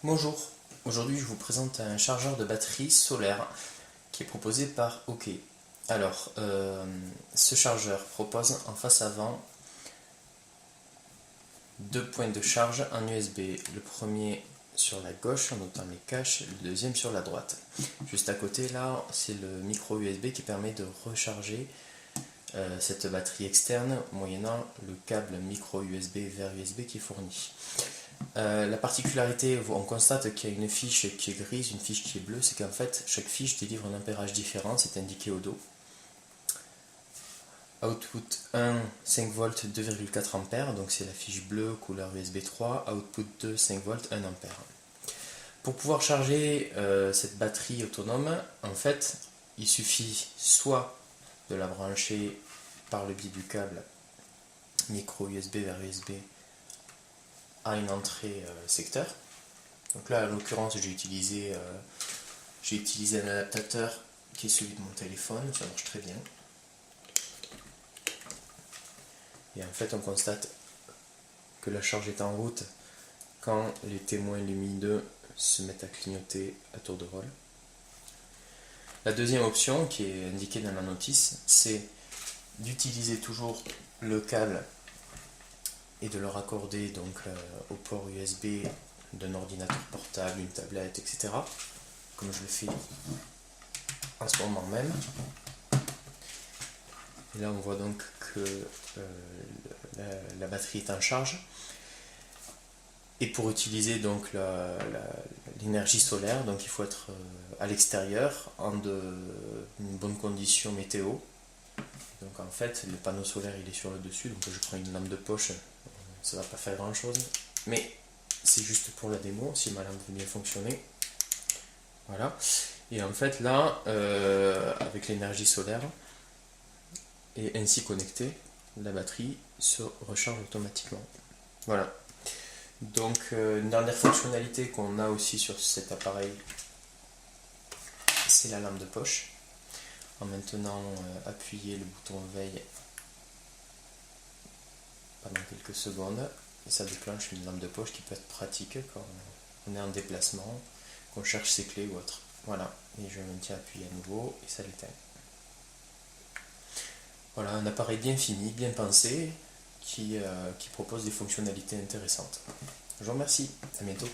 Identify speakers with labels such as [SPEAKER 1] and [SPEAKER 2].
[SPEAKER 1] Bonjour, aujourd'hui je vous présente un chargeur de batterie solaire qui est proposé par OK. Alors, ce chargeur propose en face avant deux points de charge en USB. Le premier sur la gauche en notant les caches, le deuxième sur la droite. Juste à côté là, c'est le micro USB qui permet de recharger cette batterie externe moyennant le câble micro USB vers USB qui est fourni. La particularité, on constate qu'il y a une fiche qui est grise, une fiche qui est bleue, c'est qu'en fait chaque fiche délivre un ampérage différent, c'est indiqué au dos. Output 1, 5 volts, 2,4 ampères, donc c'est la fiche bleue couleur USB 3, output 2, 5 volts, 1 ampère. Pour pouvoir charger cette batterie autonome, en fait, il suffit soit de la brancher par le biais du câble micro USB vers USB à une entrée secteur. Donc là, en l'occurrence, j'ai utilisé un adaptateur qui est celui de mon téléphone, ça marche très bien. Et en fait, on constate que la charge est en route quand les témoins lumineux se mettent à clignoter à tour de rôle. La deuxième option, qui est indiquée dans la notice, c'est d'utiliser toujours le câble et de le raccorder donc au port USB d'un ordinateur portable, une tablette, etc. Comme je le fais en ce moment même. Et là on voit donc que la batterie est en charge. Et pour utiliser donc l'énergie solaire, donc il faut être à l'extérieur en une bonne condition météo. Donc en fait le panneau solaire il est sur le dessus, donc je prends une lampe de poche, ça va pas faire grand chose, mais c'est juste pour la démo, si ma lampe veut bien fonctionner. Voilà. Et en fait là, avec l'énergie solaire et ainsi connectée, la batterie se recharge automatiquement. Voilà. Donc une dernière fonctionnalité qu'on a aussi sur cet appareil, c'est la lampe de poche. En maintenant appuyer le bouton veille pendant quelques secondes, et ça déclenche une lampe de poche qui peut être pratique quand on est en déplacement, qu'on cherche ses clés ou autre. Voilà, et je maintiens appuyé à nouveau et ça l'éteint. Voilà, un appareil bien fini, bien pensé, qui propose des fonctionnalités intéressantes. Je vous remercie, à bientôt.